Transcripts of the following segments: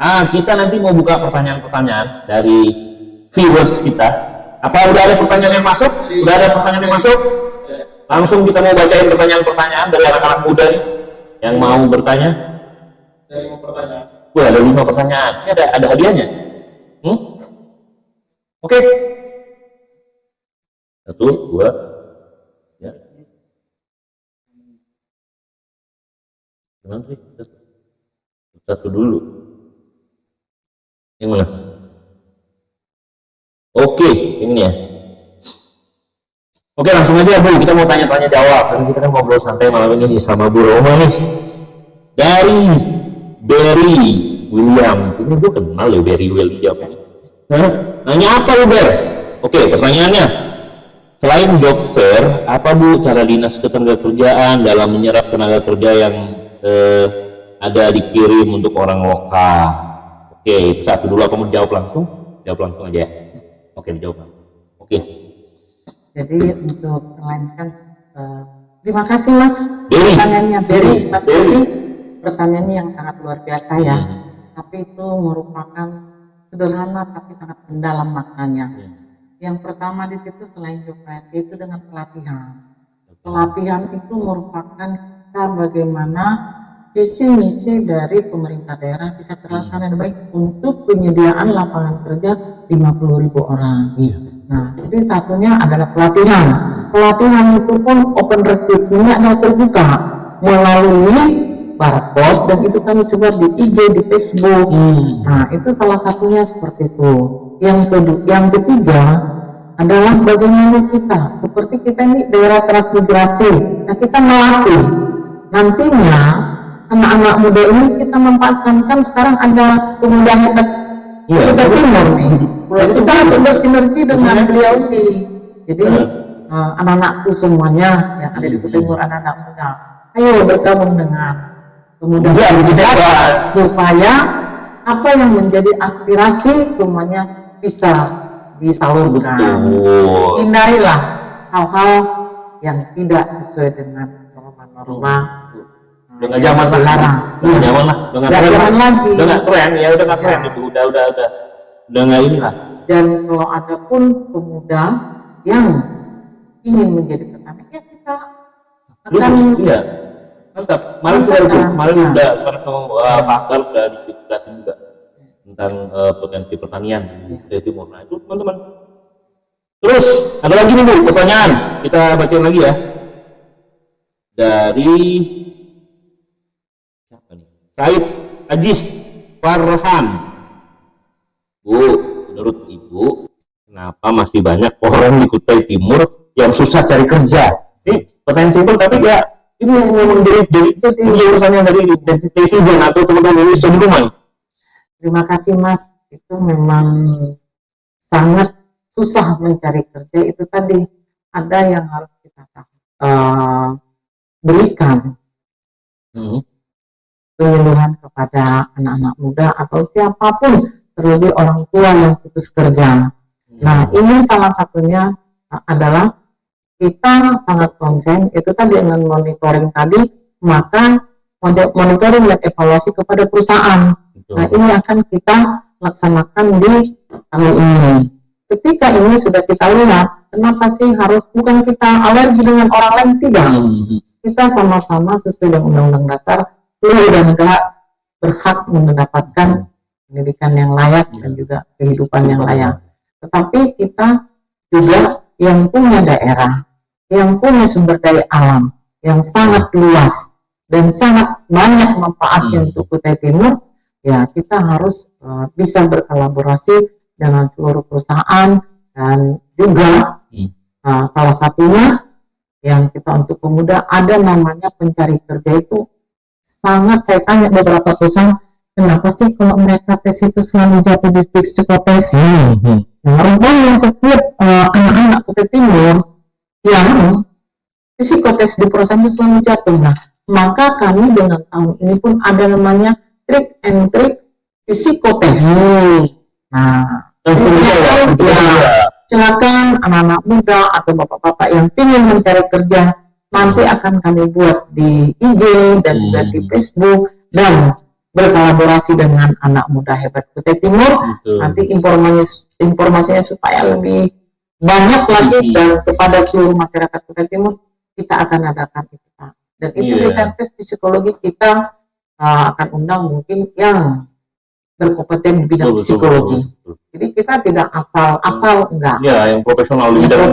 Kita nanti mau buka pertanyaan-pertanyaan dari viewers kita. Apa udah ada pertanyaan yang masuk? Udah ada pertanyaan yang masuk? Langsung kita mau bacain pertanyaan-pertanyaan dari anak-anak muda nih yang mau bertanya. Wah, ada 5 pertanyaan. Ini ada hadiahnya. Oke. 1, 2, ya. Nanti satu dulu. Yang mana? Oke, ini ya. Oke, langsung aja Bu, kita mau tanya-tanya jawab. Karena kita kan ngobrol santai malam ini sama Bu Roma nih. Dari Barry William. Ini gue kenal ya Barry William. Nanya apa lu Ber? Oke, pertanyaannya. Selain job fair, apa Bu cara dinas ketenagakerjaan dalam menyerap tenaga kerja yang ada dikirim untuk orang lokal? Oke, satu dulu apa mau jawab langsung? Jawab langsung aja ya. Oke, dijawab langsung. Oke. Jadi untuk melainkan terima kasih Mas pertanyaannya Berry, Mas Berry, pertanyaannya yang sangat luar biasa ya. Tapi itu merupakan sederhana tapi sangat mendalam maknanya. Yang pertama di situ selain job fair itu dengan pelatihan. Pelatihan itu merupakan kita bagaimana visi misi dari pemerintah daerah bisa terlaksana dengan baik untuk penyediaan lapangan kerja 50.000 orang. Nah, jadi satunya adalah pelatihan. Pelatihan itu pun open recruitment-nya adalah terbuka melalui Barpos dan itu kami sebar di IG, di Facebook. Nah, itu salah satunya seperti itu. Yang ketiga adalah bagaimana kita, seperti kita ini daerah transmigrasi. Nah, kita melatih. Nantinya anak-anak muda ini kita memanfaatkan, kan sekarang ada pemuda hebat kita timur nih. Dan kita harus bersinergi dengan beliau nih. Jadi anak-anakku semuanya yang ada di Timur, anak-anak muda, ayo bergabung dengan pemuda hebat supaya apa yang menjadi aspirasi semuanya bisa disalurkan. Hindarilah hal-hal yang tidak sesuai dengan norma-norma. Udah nggak zaman larang. Zaman lah. Udah nggak keren ya. Udah nggak keren itu. Udah nggak inilah. Dan kalau ada pun pemuda yang ingin menjadi petani, ya kita akan mantap. Malam udah pakar udah dikasih juga tentang potensi pertanian di Timur. Nah itu teman-teman. Terus ada lagi nih Bu pertanyaan, kita bacain lagi ya dari siapa nih? Said Ajis Farhan. Bu, menurut Ibu kenapa masih banyak orang di Kutai Timur yang susah cari kerja? Ini pertanyaan simpel tapi ya ini memang jadi urusannya dari netizen atau teman-teman ini sebelumnya. Terima kasih Mas, itu memang sangat susah mencari kerja. Itu tadi ada yang harus kita berikan penyuluhan kepada anak-anak muda atau siapapun, terlebih orang tua yang putus kerja. Nah ini salah satunya adalah kita sangat konsen itu tadi dengan monitoring tadi, maka monitoring dan evaluasi kepada perusahaan. Nah ini akan kita laksanakan di tahun ini. Ketika ini sudah kita lihat, kenapa sih harus, bukan kita alergi dengan orang lain, tidak. Kita sama-sama sesuai dengan Undang-Undang Dasar, seluruh dan negara berhak mendapatkan pendidikan yang layak dan juga kehidupan yang layak. Tetapi kita juga yang punya daerah, yang punya sumber daya alam yang sangat luas dan sangat banyak manfaatnya untuk Kutai Timur, ya kita harus bisa berkolaborasi dengan seluruh perusahaan dan juga salah satunya yang kita untuk pemuda ada namanya pencari kerja. Itu sangat, saya tanya beberapa perusahaan, kenapa sih kalau mereka tes itu selalu jatuh di psikotes? Nah, rupanya setiap anak-anak Kutai Timur yang psikotes di perusahaan itu selalu jatuh. Nah, maka kami dengan tahun ini pun ada namanya trik and trik psikotes. Nah, silakan anak-anak muda atau bapak-bapak yang ingin mencari kerja, nanti akan kami buat di IG dan juga di Facebook, dan berkolaborasi dengan anak muda hebat Kutai Timur. Betul. Nanti informasinya supaya lebih banyak lagi dan kepada seluruh masyarakat Kutai Timur kita akan adakan itu Pak. Dan itu di Servis Psikologi kita akan undang mungkin yang berkompeten di bidang psikologi. Jadi kita tidak asal enggak. Ya, yang profesional di bidang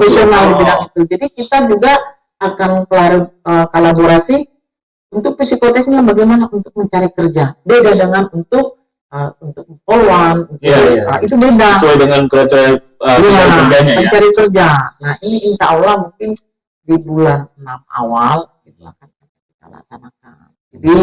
itu. Jadi kita juga akan kolaborasi untuk psikotesnya bagaimana untuk mencari kerja. Beda dengan untuk poluan, itu beda. Sesuai dengan kerjanya mencari kerja. Nah, ini insya Allah mungkin di bulan 6 awal itu akan kita laksanakan. Jadi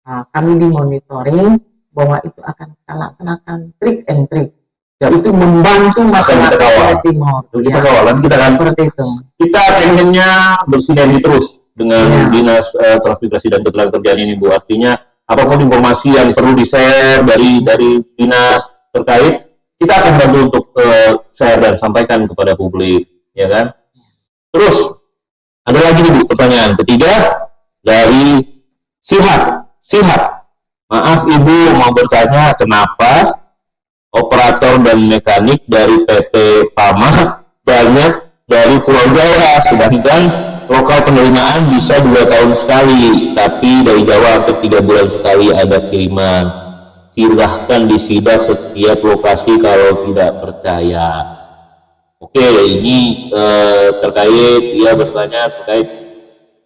kami dimonitoring bahwa itu akan kita laksanakan trik and trick. Itu membantu masyarakat Kutai Timur. Kita kawalan, kita kan seperti itu. Kita pengennya bersinergi terus dengan Dinas Transmigrasi dan Ketenagakerjaan ini, Bu. Artinya apapun informasi yang perlu di-share dari dinas terkait, kita akan bantu untuk share dan sampaikan kepada publik, ya kan? Terus ada lagi nih, Bu, pertanyaan ketiga dari Sihat. Maaf Ibu, mau bertanya kenapa operator dan mekanik dari PT PAMA banyak dari Pulau Jawa, sedangkan lokal penerimaan bisa 2 tahun sekali, tapi dari Jawa hampir 3 bulan sekali ada kiriman. Silahkan disidak setiap lokasi kalau tidak percaya. Oke, ini terkait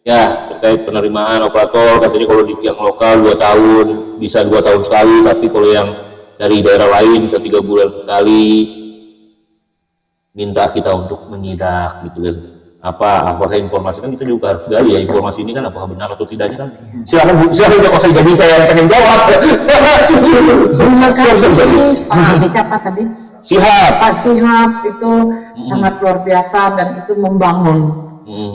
terkait penerimaan operator. Katanya kalau di yang lokal 2 tahun bisa 2 tahun sekali, tapi kalau yang dari daerah lain bisa 3 bulan sekali. Minta kita untuk menyidak gitu kan. Apakah informasi kan kita juga harus gali ya, informasi ini kan apakah benar atau tidaknya kan. Silakan kalau saya jadi saya yang pengen jawab. Terima kasih Pak siapa tadi? Pak Sihab itu sangat luar biasa dan itu membangun.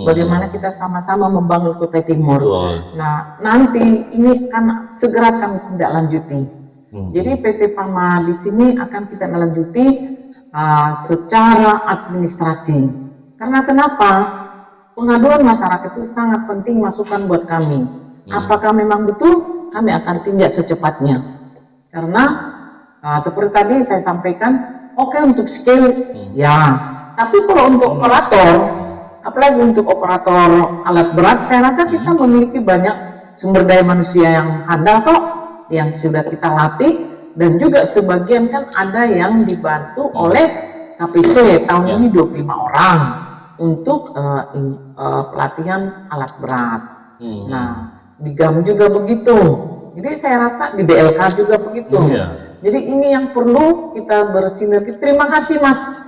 Bagaimana kita sama-sama membangun Kutai Timur. Nah, nanti ini kan segera kami tindak lanjuti. Jadi PT PAMA di sini akan kita lanjuti secara administrasi. Karena kenapa? Pengaduan masyarakat itu sangat penting, masukan buat kami. Apakah memang betul? Kami akan tindak secepatnya. Karena seperti tadi saya sampaikan, oke, untuk skill ya. Tapi kalau untuk operator, apalagi untuk operator alat berat, saya rasa kita memiliki banyak sumber daya manusia yang handal kok, yang sudah kita latih, dan juga sebagian kan ada yang dibantu oleh KPC tahun ini 25 orang untuk pelatihan alat berat. Nah, di GAM juga begitu. Jadi saya rasa di BLK juga begitu. Jadi ini yang perlu kita bersinergi. Terima kasih Mas.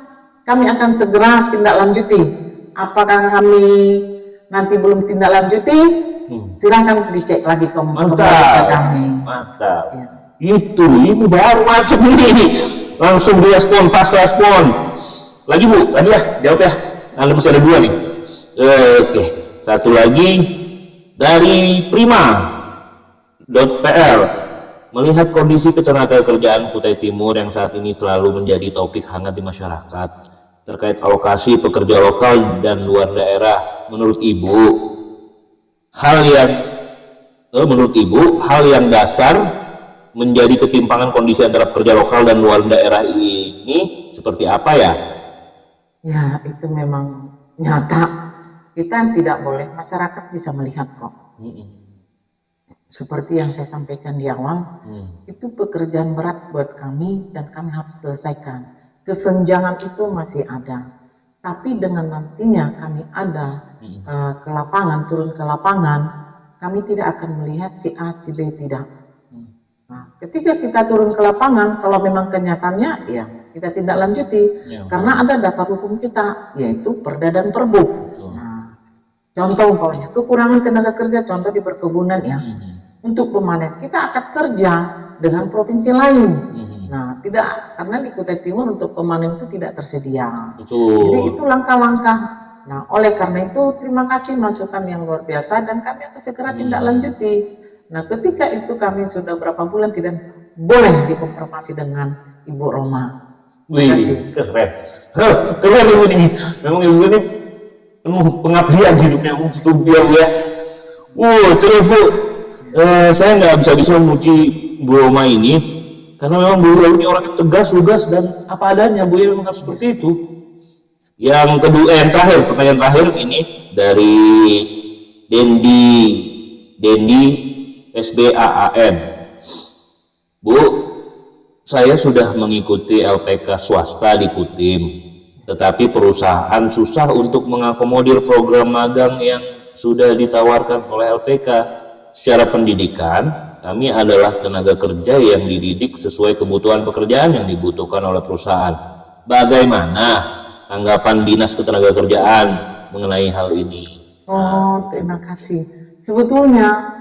Kami akan segera tindak lanjuti. Apakah kami nanti belum tindak lanjuti? Silahkan dicek lagi ke kami. Mantap. Ini baru macam ini. Langsung direspon, fast respon. Lagi Bu, tadi ya, jawab ya. Anda masih ada 2 nih. Oke, satu lagi dari Prima.pl. Melihat kondisi ketenagakerjaan Kutai Timur yang saat ini selalu menjadi topik hangat di masyarakat terkait alokasi pekerja lokal dan luar daerah, menurut Ibu hal yang dasar menjadi ketimpangan kondisi antara pekerja lokal dan luar daerah ini seperti apa ya? Ya, itu memang nyata. Kita tidak boleh, masyarakat bisa melihat kok. Seperti yang saya sampaikan di awal, itu pekerjaan berat buat kami dan kami harus selesaikan. Kesenjangan itu masih ada. Tapi dengan nantinya kami ada ke lapangan, turun ke lapangan, kami tidak akan melihat si A, si B, tidak. Nah, ketika kita turun ke lapangan, kalau memang kenyataannya, ya kita tidak lanjuti. Karena ada dasar hukum kita, yaitu Perda dan Perbuk. Nah, contoh umpamanya, kekurangan tenaga kerja, contoh di perkebunan ya. Untuk pemanen, kita akan kerja dengan provinsi lain. Nah, tidak, karena di Kutai Timur untuk pemanen itu tidak tersedia. Jadi itu langkah-langkah. Nah, oleh karena itu terima kasih masukan yang luar biasa dan kami akan segera tindak lanjuti. Nah, ketika itu kami sudah berapa bulan tidak boleh dikonfirmasi dengan Ibu Roma. Terima kasih. Keren Ibu ini. Memang Ibu ini penuh pengabdian hidupnya untuk dia ya. Terus Bu, saya nggak bisa memuji Bu Roma ini, karena memang Bu Roma ini orangnya tegas, lugas, dan apa adanya. Bu memang harus seperti itu. Yang kedua, yang terakhir, pertanyaan terakhir ini dari Dendi SBAAM. Bu, saya sudah mengikuti LPK swasta di Kutim, tetapi perusahaan susah untuk mengakomodir program magang yang sudah ditawarkan oleh LPK. Secara pendidikan, kami adalah tenaga kerja yang dididik sesuai kebutuhan pekerjaan yang dibutuhkan oleh perusahaan. Bagaimana tanggapan Dinas Ketenagakerjaan mengenai hal ini? Oh, terima kasih. Sebetulnya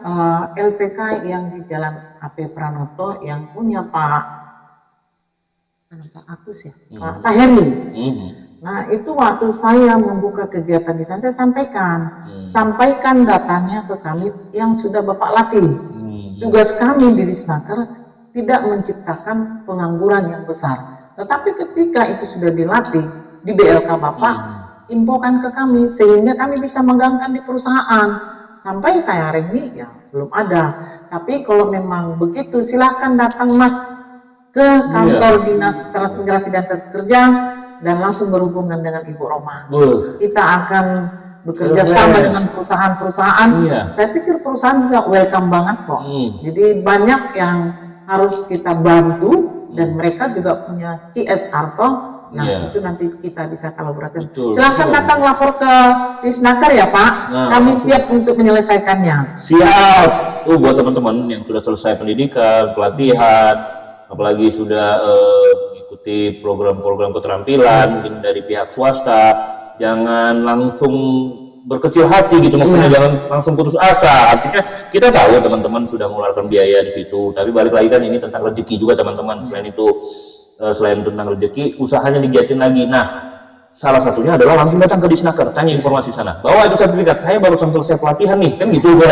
LPK yang di Jalan AP Pranoto yang punya Pak Agus ya, Pak Taheri. Nah, itu waktu saya membuka kegiatan di sana, saya sampaikan datanya ke kami yang sudah Bapak latih. Tugas kami di Disnaker tidak menciptakan pengangguran yang besar. Tetapi ketika itu sudah dilatih di BLK Bapak, infokan ke kami sehingga kami bisa megangkan di perusahaan. Sampai saya hari ini ya belum ada. Tapi kalau memang begitu silahkan datang Mas ke kantor Dinas Transmigrasi dan Kerja dan langsung berhubungan dengan Ibu Roma. Kita akan bekerja sama dengan perusahaan-perusahaan. Saya pikir perusahaan juga welcome banget kok. Jadi banyak yang harus kita bantu dan mereka juga punya CSR toh. Nah itu nanti kita bisa kolaborasi. Silahkan datang lapor ke Disnaker ya Pak. Kami siap untuk menyelesaikannya. Siap. Buat teman-teman yang sudah selesai pendidikan, pelatihan, apalagi sudah mengikuti program-program keterampilan mungkin dari pihak swasta, jangan langsung berkecil hati gitu, maksudnya jangan langsung putus asa. Artinya kita tahu teman-teman sudah mengeluarkan biaya di situ, tapi balik lagi kan ini tentang rezeki juga teman-teman. Selain tentang rezeki, usahanya digiatin lagi. Nah, salah satunya adalah langsung datang ke Disnaker, tanya informasi sana. Bawa itu sertifikat, saya barusan selesai pelatihan nih, kan gitu gue.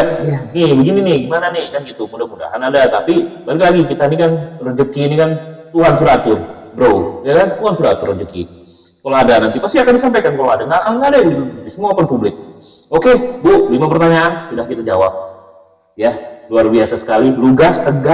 Nih, begini nih, gimana nih, kan gitu. Mudah-mudahan ada, tapi balik lagi kita ini kan rezeki ini kan Tuhan sudah atur, bro, ya kan? Tuhan sudah atur rezeki. Kalau ada nanti pasti akan disampaikan, kalau ada nggak ada di semua open publik. Oke, Bu, 5 pertanyaan sudah kita jawab. Ya, luar biasa sekali, lugas, tegas.